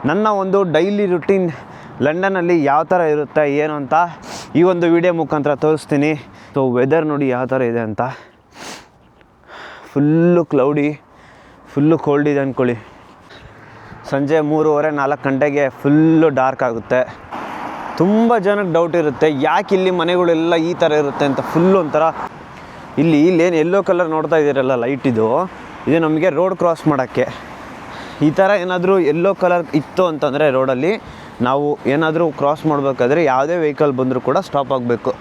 ನನ್ನ ಒಂದು daily routine ಲಂಡನಲ್ಲಿ ಯಾವ ಥರ ಇರುತ್ತೆ ಏನು ಅಂತ ಈ ಒಂದು ವಿಡಿಯೋ ಮುಖಾಂತರ ತೋರಿಸ್ತೀನಿ. ಸೊ ವೆದರ್ ನೋಡಿ ಯಾವ ಥರ ಇದೆ ಅಂತ. ಫುಲ್ಲು ಕ್ಲೌಡಿ, ಫುಲ್ಲು ಕೋಲ್ಡ್ ಇದೆ ಅಂದ್ಕೊಳ್ಳಿ. ಸಂಜೆ 3:30-4 ಗಂಟೆಗೆ ಫುಲ್ಲು ಡಾರ್ಕ್ ಆಗುತ್ತೆ. ತುಂಬ ಜನಕ್ಕೆ ಡೌಟ್ ಇರುತ್ತೆ, ಯಾಕೆ ಇಲ್ಲಿ ಮನೆಗಳೆಲ್ಲ ಈ ಥರ ಇರುತ್ತೆ ಅಂತ. ಫುಲ್ಲು ಒಂಥರ ಇಲ್ಲೇನು ಯೆಲ್ಲೋ ಕಲರ್ ನೋಡ್ತಾ ಇದ್ದೀರಲ್ಲ, ಲೈಟ್ ಇದು ನಮಗೆ ರೋಡ್ ಕ್ರಾಸ್ ಮಾಡೋಕ್ಕೆ. ಈ ಥರ ಏನಾದರೂ ಯೆಲ್ಲೋ ಕಲರ್ ಇತ್ತು ಅಂತಂದರೆ ರೋಡಲ್ಲಿ ನಾವು ಏನಾದರೂ ಕ್ರಾಸ್ ಮಾಡಬೇಕಾದ್ರೆ ಯಾವುದೇ ವೆಹಿಕಲ್ ಬಂದರೂ ಕೂಡ ಸ್ಟಾಪ್ ಆಗಬೇಕು.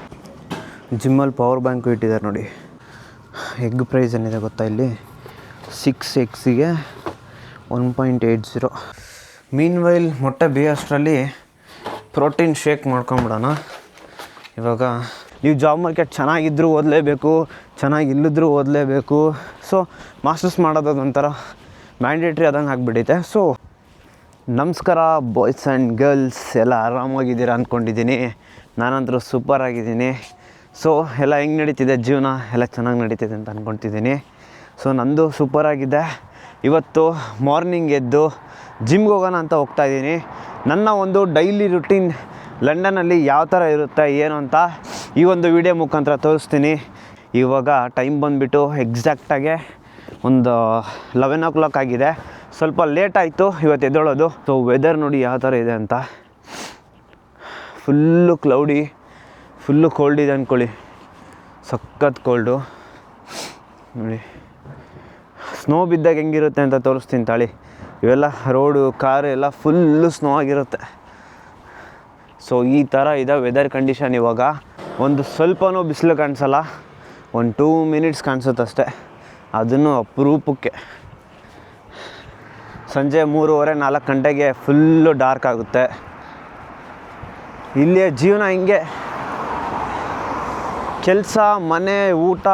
ಜಿಮ್ಮಲ್ಲಿ ಪವರ್ ಬ್ಯಾಂಕು ಇಟ್ಟಿದ್ದಾರೆ ನೋಡಿ. ಎಗ್ ಪ್ರೈಸ್ ಏನಿದೆ ಗೊತ್ತಾ, ಇಲ್ಲಿ 6 ಎಗ್ಸಿಗೆ 1.80. ಮೀನ್ ವೈಲ್ ಮೊಟ್ಟೆ ಬೇಯೋಷ್ಟರಲ್ಲಿ ಪ್ರೋಟೀನ್ ಶೇಕ್ ಮಾಡ್ಕೊಂಬಿಡೋಣ. ಇವಾಗ ನೀವು ಜಾಬ್ ಮಾರ್ಕೆಟ್ ಚೆನ್ನಾಗಿದ್ದರೂ ಓದಲೇಬೇಕು, ಚೆನ್ನಾಗಿಲ್ಲದ್ರೂ ಓದಲೇಬೇಕು. ಸೊ ಮಾಸ್ಟರ್ಸ್ ಮಾಡೋದು ಒಂಥರ ಮ್ಯಾಂಡೇಟ್ರಿ ಆದಂಗೆ ಆಗಿಬಿಟ್ಟಿದೆ. ಸೊ ನಮಸ್ಕಾರ ಬಾಯ್ಸ್ ಆ್ಯಂಡ್ ಗರ್ಲ್ಸ್, ಎಲ್ಲ ಆರಾಮಾಗಿದ್ದೀರಾ ಅಂದ್ಕೊಂಡಿದ್ದೀನಿ. ನಾನಂತರೂ ಸೂಪರ್ ಆಗಿದ್ದೀನಿ. ಸೊ ಎಲ್ಲ ಹೆಂಗೆ ನಡೀತಿದೆ ಜೀವನ, ಎಲ್ಲ ಚೆನ್ನಾಗಿ ನಡೀತಿದೆ ಅಂತ ಅಂದ್ಕೊತಿದ್ದೀನಿ. ಸೊ ನಂದು ಸೂಪರಾಗಿದೆ. ಇವತ್ತು ಮಾರ್ನಿಂಗ್ ಎದ್ದು ಜಿಮ್ಗೆ ಹೋಗೋಣ ಅಂತ ಹೋಗ್ತಾಯಿದ್ದೀನಿ. ನನ್ನ ಒಂದು ಡೈಲಿ ರುಟೀನ್ ಲಂಡನಲ್ಲಿ ಯಾವ ಥರ ಇರುತ್ತೆ ಏನು ಅಂತ ಈ ಒಂದು ವಿಡಿಯೋ ಮುಖಾಂತರ ತೋರಿಸ್ತೀನಿ. ಇವಾಗ ಟೈಮ್ ಬಂದುಬಿಟ್ಟು ಎಕ್ಸಾಕ್ಟಾಗೆ ಒಂದು 11 o'clock ಆಗಿದೆ. ಸ್ವಲ್ಪ ಲೇಟ್ ಆಯಿತು ಇವತ್ತು ಎದ್ದೇಳೋದು. ಸೊ ವೆದರ್ ನೋಡಿ ಯಾವ ಥರ ಇದೆ ಅಂತ. ಫುಲ್ಲು ಕ್ಲೌಡಿ, ಫುಲ್ಲು ಕೋಲ್ಡ್ ಇದೆ ಅಂದ್ಕೊಳ್ಳಿ. ಸಖತ್ ಕೋಲ್ಡು ನೋಡಿ. ಸ್ನೋ ಬಿದ್ದಾಗ ಹೆಂಗಿರುತ್ತೆ ಅಂತ ತೋರಿಸ್ತೀನಿ ತಾಳಿ. ಇವೆಲ್ಲ ರೋಡು, ಕಾರು ಎಲ್ಲ ಫುಲ್ಲು ಸ್ನೋ ಆಗಿರುತ್ತೆ. ಸೊ ಈ ಥರ ಇದೆ ವೆದರ್ ಕಂಡೀಷನ್. ಇವಾಗ ಒಂದು ಸ್ವಲ್ಪನೂ ಬಿಸಿಲು ಕಾಣಿಸಲ್ಲ, ಒಂದು 2 minutes ಕಾಣಿಸುತ್ತೆ ಅಷ್ಟೇ, ಅದನ್ನು ಅಪರೂಪಕ್ಕೆ. ಸಂಜೆ 3:30-4 ಗಂಟೆಗೆ ಫುಲ್ಲು ಡಾರ್ಕ್ ಆಗುತ್ತೆ. ಇಲ್ಲಿಯ ಜೀವನ ಹಿಂಗೆ, ಕೆಲಸ, ಮನೆ, ಊಟ,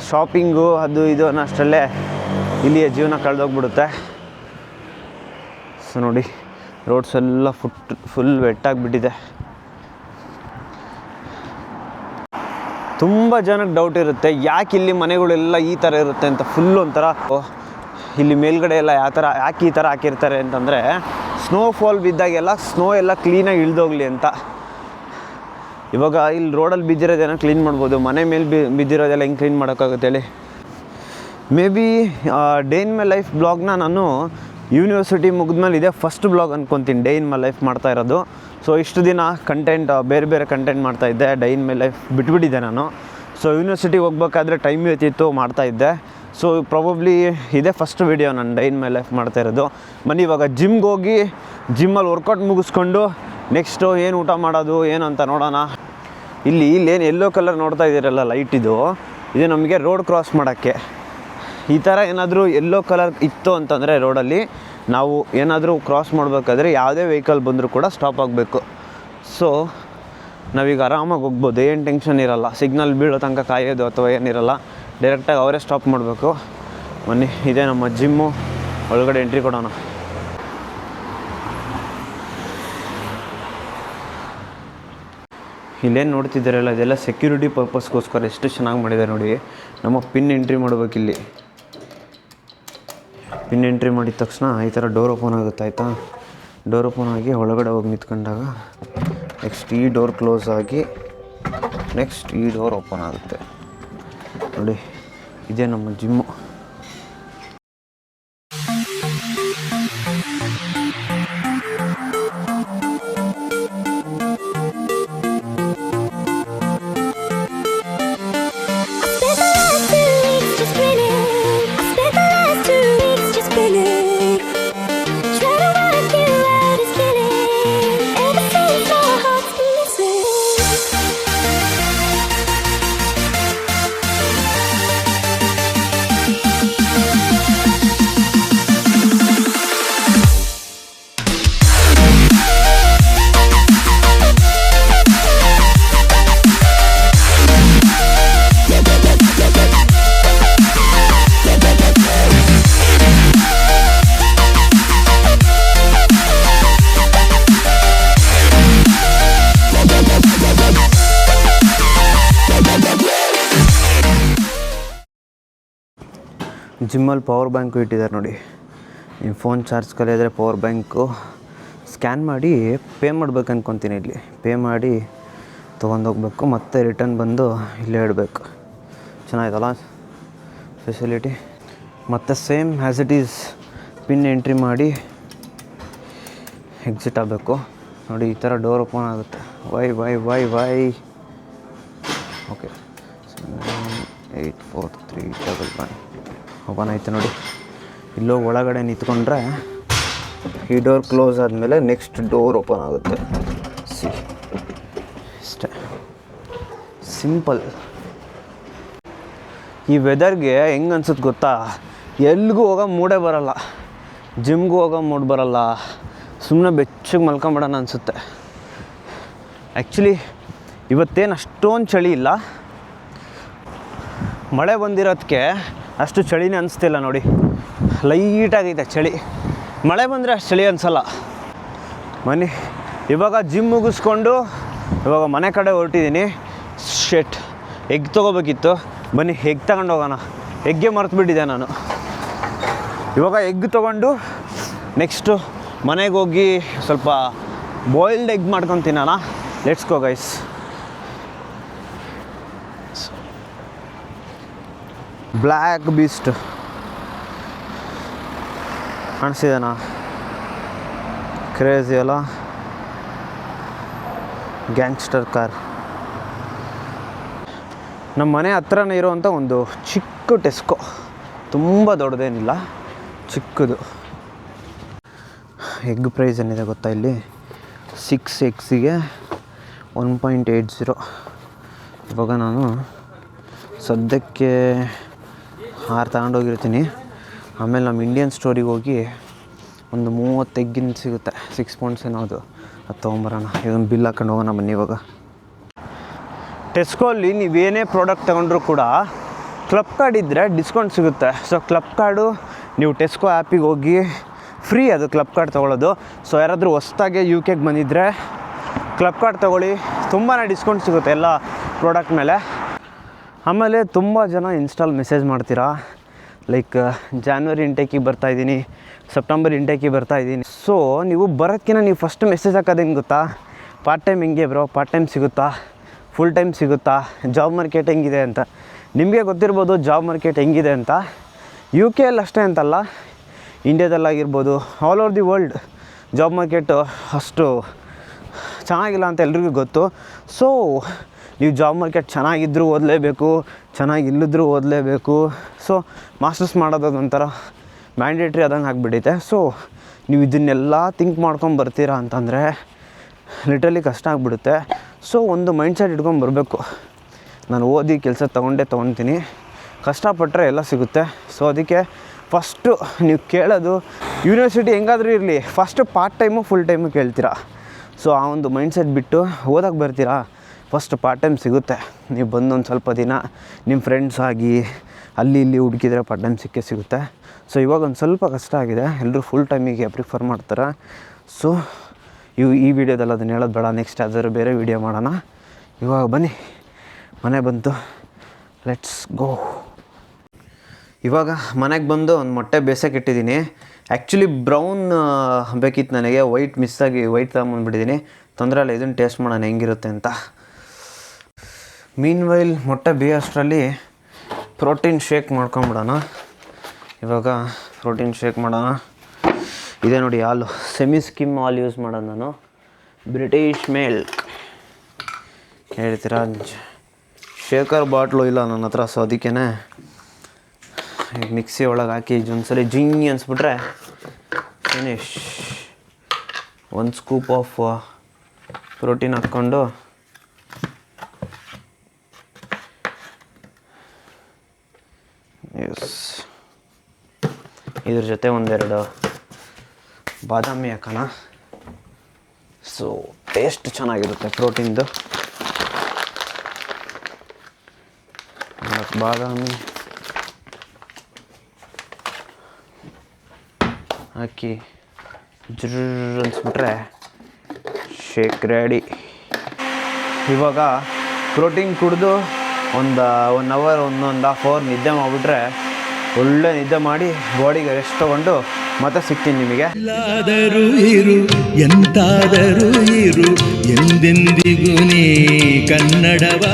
ಶಾಪಿಂಗು, ಅದು ಇದು ಅನ್ನೋಷ್ಟರಲ್ಲೇ ಇಲ್ಲಿಯ ಜೀವನ ಕಳೆದೋಗ್ಬಿಡುತ್ತೆ. ಸೊ ನೋಡಿ, ರೋಡ್ಸ್ ಎಲ್ಲ ಫುಲ್ ವೆಟ್ಟಾಗಿಬಿಟ್ಟಿದೆ. ತುಂಬ ಜನಕ್ಕೆ ಡೌಟ್ ಇರುತ್ತೆ, ಯಾಕೆ ಇಲ್ಲಿ ಮನೆಗಳೆಲ್ಲ ಈ ಥರ ಇರುತ್ತೆ ಅಂತ. ಫುಲ್ಲು ಒಂಥರ ಇಲ್ಲಿ ಮೇಲ್ಗಡೆ ಎಲ್ಲ ಯಾಕೆ ಈ ಥರ ಹಾಕಿರ್ತಾರೆ ಅಂತಂದರೆ, ಸ್ನೋಫಾಲ್ ಬಿದ್ದಾಗೆಲ್ಲ ಸ್ನೋ ಎಲ್ಲ ಕ್ಲೀನಾಗಿ ಇಳ್ದೋಗ್ಲಿ ಅಂತ. ಇವಾಗ ಇಲ್ಲಿ ರೋಡಲ್ಲಿ ಬಿದ್ದಿರೋದೇನೋ ಕ್ಲೀನ್ ಮಾಡ್ಬೋದು, ಮನೆ ಮೇಲೆ ಬಿದ್ದಿರೋದೆಲ್ಲ ಹೆಂಗೆ ಕ್ಲೀನ್ ಮಾಡೋಕ್ಕಾಗುತ್ತೆ ಹೇಳಿ. Maybe day in my life ಬ್ಲಾಗ್ನ ನಾನು ಯೂನಿವರ್ಸಿಟಿ ಮುಗಿದ್ಮೇಲೆ ಇದೆ ಫಸ್ಟ್ ಬ್ಲಾಗ್ ಅಂದ್ಕೊತೀನಿ ಡೇ ಇನ್ ಮೈ ಲೈಫ್ ಮಾಡ್ತಾ ಇರೋದು. ಸೊ ಇಷ್ಟು ದಿನ ಕಂಟೆಂಟ್ ಬೇರೆ ಕಂಟೆಂಟ್ ಮಾಡ್ತಾಯಿದ್ದೆ, ಡೇ ಇನ್ ಮೈ ಲೈಫ್ ಬಿಟ್ಬಿಟ್ಟಿದ್ದೆ ನಾನು. ಸೊ ಯೂನಿವರ್ಸಿಟಿಗೆ ಹೋಗ್ಬೇಕಾದ್ರೆ ಟೈಮ್ ಇರ್ತಿತ್ತು, ಮಾಡ್ತಾಯಿದ್ದೆ. ಸೊ ಪ್ರಾಬಬ್ಲಿ ಇದೇ ಫಸ್ಟ್ ವೀಡಿಯೋ ನಾನು ಡೇ ಇನ್ ಮೈ ಲೈಫ್ ಮಾಡ್ತಾ ಇರೋದು. ಬನ್ನಿ ಇವಾಗ ಜಿಮ್ಗೆ ಹೋಗಿ ಜಿಮ್ಮಲ್ಲಿ ವರ್ಕೌಟ್ ಮುಗಿಸ್ಕೊಂಡು ನೆಕ್ಸ್ಟು ಏನು ಊಟ ಮಾಡೋದು ಏನು ಅಂತ ನೋಡೋಣ. ಇಲ್ಲೇನು ಯೆಲ್ಲೋ ಕಲರ್ ನೋಡ್ತಾ ಇದ್ದೀರಲ್ಲ, ಲೈಟ್ ಇದು ನಮಗೆ ರೋಡ್ ಕ್ರಾಸ್ ಮಾಡೋಕ್ಕೆ. ಈ ಥರ ಏನಾದರೂ ಯೆಲ್ಲೋ ಕಲರ್ ಇತ್ತು ಅಂತಂದರೆ ರೋಡಲ್ಲಿ ನಾವು ಏನಾದರೂ ಕ್ರಾಸ್ ಮಾಡಬೇಕಾದ್ರೆ ಯಾವುದೇ ವೆಹಿಕಲ್ ಬಂದರೂ ಕೂಡ ಸ್ಟಾಪ್ ಆಗಬೇಕು. ಸೊ ನಾವೀಗ ಆರಾಮಾಗಿ ಹೋಗ್ಬೋದು, ಏನು ಟೆನ್ಷನ್ ಇರೋಲ್ಲ. ಸಿಗ್ನಲ್ ಬೀಳೋ ತನಕ ಕಾಯೋದು ಅಥವಾ ಏನಿರಲ್ಲ, ಡೈರೆಕ್ಟಾಗಿ ಅವರೇ ಸ್ಟಾಪ್ ಮಾಡಬೇಕು. ಬನ್ನಿ, ಇದೇ ನಮ್ಮ ಜಿಮ್ಮು, ಒಳಗಡೆ ಎಂಟ್ರಿ ಕೊಡೋಣ. ಇಲ್ಲೇನು ನೋಡ್ತಿದ್ದಾರಲ್ಲ, ಇದೆಲ್ಲ ಸೆಕ್ಯೂರಿಟಿ ಪರ್ಪಸ್ಗೋಸ್ಕರ ಎಷ್ಟು ಚೆನ್ನಾಗಿ ಮಾಡಿದ್ದಾರೆ ನೋಡಿ. ನಮ್ಮ ಪಿನ್ ಎಂಟ್ರಿ ಮಾಡಬೇಕಿಲ್ಲಿ. ಪಿನ್ ಎಂಟ್ರಿ ಮಾಡಿದ ತಕ್ಷಣ ಈ ಥರ ಡೋರ್ ಓಪನ್ ಆಗುತ್ತೆ, ಆಯಿತಾ. ಡೋರ್ ಓಪನ್ ಆಗಿ ಒಳಗಡೆ ಹೋಗಿ ನಿಂತ್ಕೊಂಡಾಗ ನೆಕ್ಸ್ಟ್ ಈ ಡೋರ್ ಕ್ಲೋಸ್ ಆಗಿ ನೆಕ್ಸ್ಟ್ ಈ ಡೋರ್ ಓಪನ್ ಆಗುತ್ತೆ ನೋಡಿ. ಇದೇ ನಮ್ಮ ಜಿಮ್ಮು. ಜಿಮ್ಮಲ್ಲಿ ಪವರ್ ಬ್ಯಾಂಕು ಇಟ್ಟಿದ್ದಾರೆ ನೋಡಿ. ನಿಮ್ಮ ಫೋನ್ ಚಾರ್ಜ್ ಕಲಿಯೋದ್ರೆ ಪವರ್ ಬ್ಯಾಂಕು ಸ್ಕ್ಯಾನ್ ಮಾಡಿ ಪೇ ಮಾಡ್ಬೇಕು ಅಂದ್ಕೊತೀನಿ. ಇಲ್ಲಿ ಪೇ ಮಾಡಿ ತೊಗೊಂಡೋಗ್ಬೇಕು, ಮತ್ತೆ ರಿಟರ್ನ್ ಬಂದು ಇಲ್ಲೇ ಇಡಬೇಕು. ಚೆನ್ನಾಗಿದಲ್ಲ ಫೆಸಿಲಿಟಿ. ಮತ್ತು same as it is pin entry ಮಾಡಿ ಎಕ್ಸಿಟ್ ಆಗಬೇಕು. ನೋಡಿ ಈ ಥರ ಡೋರ್ ಓಪನ್ ಆಗುತ್ತೆ. ವೈ ಓಕೆ 78431 ಓಪನ್ ಆಯಿತು ನೋಡಿ. ಇಲ್ಲೋಗಿ ಒಳಗಡೆ ನಿಂತ್ಕೊಂಡ್ರೆ ಈ ಡೋರ್ ಕ್ಲೋಸ್ ಆದಮೇಲೆ ನೆಕ್ಸ್ಟ್ ಡೋರ್ ಓಪನ್ ಆಗುತ್ತೆ. ಅಷ್ಟೇ ಸಿಂಪಲ್. ಈ ವೆದರ್ಗೆ ಹೆಂಗೆ ಅನ್ಸುತ್ತೆ ಗೊತ್ತಾ, ಎಲ್ಲಿಗೂ ಹೋಗೋ ಮೂಡೇ ಬರೋಲ್ಲ, ಜಿಮ್ಗೂ ಹೋಗೋ ಮೂಡ್ ಬರೋಲ್ಲ, ಸುಮ್ಮನೆ ಬೆಚ್ಚಗೆ ಮಲ್ಕೊಂಬಿಡೋಣ ಅನಿಸುತ್ತೆ. ಆ್ಯಕ್ಚುಲಿ ಇವತ್ತೇನು ಅಷ್ಟೊಂದು ಚಳಿ ಇಲ್ಲ, ಮಳೆ ಬಂದಿರೋದಕ್ಕೆ ಅಷ್ಟು ಚಳಿನೇ ಅನಿಸ್ತಿಲ್ಲ ನೋಡಿ. ಲೈಟಾಗೈತೆ ಚಳಿ. ಮಳೆ ಬಂದರೆ ಅಷ್ಟು ಚಳಿ ಅನಿಸಲ್ಲ. ಬನ್ನಿ ಇವಾಗ ಜಿಮ್ ಮುಗಿಸ್ಕೊಂಡು ಇವಾಗ ಮನೆ ಕಡೆ ಹೊರಟಿದ್ದೀನಿ. ಎಗ್ ತೊಗೋಬೇಕಿತ್ತು, ಬನ್ನಿ ಎಗ್ ತಗೊಂಡು ಹೋಗೋಣ. ಎಗ್ಗೆ ಮರೆತುಬಿಟ್ಟಿದ್ದೆ ನಾನು. ಇವಾಗ ಎಗ್ ತೊಗೊಂಡು ನೆಕ್ಸ್ಟು ಮನೆಗೆ ಹೋಗಿ ಸ್ವಲ್ಪ ಬಾಯ್ಲ್ಡ್ ಎಗ್ ಮಾಡ್ಕೊಂಡು ತಿನ್ನೋಣ. Let's go guys. Black beast ಕಾಣಿಸಿದೆನಾ? ಕ್ರೇಜಿ ಅಲ್ಲ, ಗ್ಯಾಂಗ್ಸ್ಟರ್ ಕಾರ್. ನಮ್ಮ ಮನೆ ಹತ್ರನೇ ಇರೋವಂಥ ಒಂದು ಚಿಕ್ಕ ಟೆಸ್ಕೋ, ತುಂಬ ದೊಡ್ಡದೇನಿಲ್ಲ, ಚಿಕ್ಕದು. ಎಗ್ ಪ್ರೈಸ್ ಏನಿದೆ ಗೊತ್ತಾ ಇಲ್ಲಿ? 6 ಎಗ್ಸಿಗೆ 1.80. ಇವಾಗ ನಾನು ಸದ್ಯಕ್ಕೆ 6 ತಗೊಂಡೋಗಿರ್ತೀನಿ. ಆಮೇಲೆ ನಮ್ಮ ಇಂಡಿಯನ್ ಸ್ಟೋರಿಗೆ ಹೋಗಿ ಒಂದು 30 ಎಗ್ಗಿನ ಸಿಗುತ್ತೆ, 6 ಪೌಂಡ್ಸ್ ಏನೋದು, ಅದು ತೊಗೊಂಬರೋಣ. ಇದೊಂದು ಬಿಲ್ ಹಾಕೊಂಡು ಹೋಗೋಣ ಬನ್ನಿ. ಇವಾಗ ಟೆಸ್ಕೋಲ್ಲಿ ನೀವೇನೇ ಪ್ರಾಡಕ್ಟ್ ತೊಗೊಂಡ್ರೂ ಕೂಡ ಕ್ಲಬ್ ಕಾರ್ಡ್ ಇದ್ದರೆ ಡಿಸ್ಕೌಂಟ್ ಸಿಗುತ್ತೆ. ಸೊ ಕ್ಲಬ್ ಕಾರ್ಡು ನೀವು ಟೆಸ್ಕೋ ಆ್ಯಪಿಗೆ ಹೋಗಿ ಫ್ರೀ ಅದು ಕ್ಲಬ್ ಕಾರ್ಡ್ ತೊಗೊಳ್ಳೋದು. ಸೊ ಯಾರಾದರೂ ಹೊಸ್ದಾಗೆ UK ಬಂದಿದ್ದರೆ ಕ್ಲಬ್ ಕಾರ್ಡ್ ತೊಗೊಳ್ಳಿ, ತುಂಬಾ ಡಿಸ್ಕೌಂಟ್ ಸಿಗುತ್ತೆ ಎಲ್ಲ ಪ್ರಾಡಕ್ಟ್ ಮೇಲೆ. ಆಮೇಲೆ ತುಂಬ ಜನ ಇನ್ಸ್ಟಾಲ್ ಮೆಸೇಜ್ ಮಾಡ್ತೀರಾ, ಲೈಕ್ ಜಾನ್ವರಿ ಇಂಟೇಕಿಗೆ ಬರ್ತಾಯಿದ್ದೀನಿ, ಸೆಪ್ಟೆಂಬರ್ ಇಂಟೇಕಿಗೆ ಬರ್ತಾಯಿದ್ದೀನಿ. ಸೊ ನೀವು ಬರೋಕ್ಕಿಂತ ನೀವು ಫಸ್ಟ್ ಮೆಸೇಜ್ ಹಾಕೋದು ಹೆಂಗೆ ಗೊತ್ತಾ? ಪಾರ್ಟ್ ಟೈಮ್ ಹೆಂಗೆ ಬ್ರೋ, ಪಾರ್ಟ್ ಟೈಮ್ ಸಿಗುತ್ತಾ, ಫುಲ್ ಟೈಮ್ ಸಿಗುತ್ತಾ, ಜಾಬ್ ಮಾರ್ಕೆಟ್ ಹೆಂಗಿದೆ ಅಂತ. ನಿಮಗೆ ಗೊತ್ತಿರ್ಬೋದು ಜಾಬ್ ಮಾರ್ಕೆಟ್ ಹೆಂಗಿದೆ ಅಂತ. UK ಅಷ್ಟೇ ಅಂತಲ್ಲ, ಇಂಡಿಯಾದಲ್ಲಾಗಿರ್ಬೋದು, all over the world job market ಅಷ್ಟು ಚೆನ್ನಾಗಿಲ್ಲ ಅಂತ ಎಲ್ರಿಗೂ ಗೊತ್ತು. ಸೊ ನೀವು ಜಾಬ್ ಮಾರ್ಕೆಟ್ ಚೆನ್ನಾಗಿದ್ದರೂ ಓದಲೇಬೇಕು, ಚೆನ್ನಾಗಿಲ್ಲದ್ರೂ ಓದಲೇಬೇಕು. ಸೊ ಮಾಸ್ಟರ್ಸ್ ಮಾಡೋದು ಒಂಥರ ಮ್ಯಾಂಡೇಟ್ರಿ ಆದಂಗೆ ಆಗಿಬಿಟ್ಟೈತೆ. ಸೊ ನೀವು ಇದನ್ನೆಲ್ಲ ಥಿಂಕ್ ಮಾಡ್ಕೊಂಡು ಬರ್ತೀರಾ ಅಂತಂದರೆ ಲಿಟ್ರಲಿ ಕಷ್ಟ ಆಗಿಬಿಡುತ್ತೆ. ಸೊ ಒಂದು ಮೈಂಡ್ಸೆಟ್ ಇಟ್ಕೊಂಡು ಬರಬೇಕು, ನಾನು ಓದಿ ಕೆಲಸ ತೊಗೊಳ್ತೀನಿ, ಕಷ್ಟಪಟ್ಟರೆ ಎಲ್ಲ ಸಿಗುತ್ತೆ. ಸೊ ಅದಕ್ಕೆ ಫಸ್ಟು ನೀವು ಕೇಳೋದು ಯೂನಿವರ್ಸಿಟಿ ಹೆಂಗಾದರೂ ಇರಲಿ, first part time full time ಕೇಳ್ತೀರಾ. ಸೊ ಆ ಒಂದು ಮೈಂಡ್ಸೆಟ್ ಬಿಟ್ಟು ಓದೋಕ್ಕೆ ಬರ್ತೀರಾ, ಫಸ್ಟ್ ಪಾರ್ಟ್ ಟೈಮ್ ಸಿಗುತ್ತೆ. ನೀವು ಬಂದು ಒಂದು ಸ್ವಲ್ಪ ದಿನ ನಿಮ್ಮ ಫ್ರೆಂಡ್ಸ್ ಆಗಿ ಅಲ್ಲಿ ಇಲ್ಲಿ ಹುಡುಕಿದ್ರೆ ಪಾರ್ಟ್ ಟೈಮ್ ಸಿಗುತ್ತೆ. ಸೊ ಇವಾಗ ಒಂದು ಸ್ವಲ್ಪ ಕಷ್ಟ ಆಗಿದೆ, ಎಲ್ಲರೂ ಫುಲ್ ಟೈಮಿಗೆ ಪ್ರಿಫರ್ ಮಾಡ್ತಾರೆ. ಸೊ ಈ ವಿಡಿಯೋದಲ್ಲಿ ಅದನ್ನು ಹೇಳೋದು ಬೇಡ, ನೆಕ್ಸ್ಟ್ ಯಾವ್ದಾದ್ರು ಬೇರೆ ವಿಡಿಯೋ ಮಾಡೋಣ. ಇವಾಗ ಬನ್ನಿ, ಮನೆ ಬಂತು, ಲೆಟ್ಸ್ ಗೋ. ಇವಾಗ ಮನೆಗೆ ಬಂದು ಒಂದು ಮೊಟ್ಟೆ ಬೇಯಿಸೋಕೆ ಇಟ್ಟಿದ್ದೀನಿ. ಆ್ಯಕ್ಚುಲಿ ಬ್ರೌನ್ ಬೇಕಿತ್ತು ನನಗೆ, ವೈಟ್ ಮಿಸ್ಸಾಗಿ ವೈಟ್ ತಗೊಂಬಂದ್ಬಿಟ್ಟಿದ್ದೀನಿ. ತೊಂದರೆ ಇಲ್ಲ, ಇದನ್ನು ಟೇಸ್ಟ್ ಮಾಡೋಣ ಹೆಂಗಿರುತ್ತೆ ಅಂತ. ಮೀನ್ವೈಲ್ ಮೊಟ್ಟೆ ಬೇಯೋಷ್ಟರಲ್ಲಿ ಪ್ರೋಟೀನ್ ಶೇಕ್ ಮಾಡ್ಕೊಂಬಿಡೋಣ. ಇವಾಗ ಪ್ರೋಟೀನ್ ಶೇಕ್ ಮಾಡೋಣ. ಇದೇ ನೋಡಿ ಹಾಲು, ಸೆಮಿ ಸ್ಕಿಮ್ ಹಾಲು ಯೂಸ್ ಮಾಡೋದು ನಾನು, ಬ್ರಿಟಿಷ್ ಮಿಲ್ಕ್. ಹೇಳ್ತೀರಾ, ಶೇಕರ್ ಬಾಟ್ಲು ಇಲ್ಲ ನನ್ನ ಹತ್ರ. ಸೊ ಅದಕ್ಕೇ ಈಗ ಮಿಕ್ಸಿ ಒಳಗೆ ಹಾಕಿ ಒಂದ್ಸಲ ಜಿಂಗಿ ಅನ್ಸ್ಬಿಟ್ರೆ ಫಿನಿಶ್. 1 ಸ್ಕೂಪ್ ಆಫ್ ಪ್ರೋಟೀನ್ ಹಾಕ್ಕೊಂಡು ಇದ್ರ ಜೊತೆ ಒಂದೆರಡು ಬಾದಾಮಿ ಹಾಕೋಣ. ಸೊ ಟೇಸ್ಟ್ ಚೆನ್ನಾಗಿರುತ್ತೆ ಪ್ರೋಟೀನ್ದು. ಬಾದಾಮಿ ಹಾಕಿ ಜುರ್ರ್ ಅನ್ಸ್ಬಿಟ್ರೆ ಶೇಕ್ ರೆಡಿ. ಇವಾಗ ಪ್ರೋಟೀನ್ ಕುಡಿದು ಒಂದು 1 ಅವರ್ 1.5 ಅವರ್ ನಿದ್ದೆ ಮಾಡಿಬಿಟ್ರೆ, ಒಳ್ಳೆ ನಿದ್ದೆ ಮಾಡಿ ಬಾಡಿಗೆ ರೆಸ್ಟ್ ತೊಗೊಂಡು ಮತ್ತೆ ಸಿಗ್ತೀನಿ ನಿಮಗೆ. ಎಲ್ಲಾದರೂ ಇರು ಎಂತಾದರೂ ಇರು ಎಂದೆಂದಿಗೂ ನೀ ಕನ್ನಡವ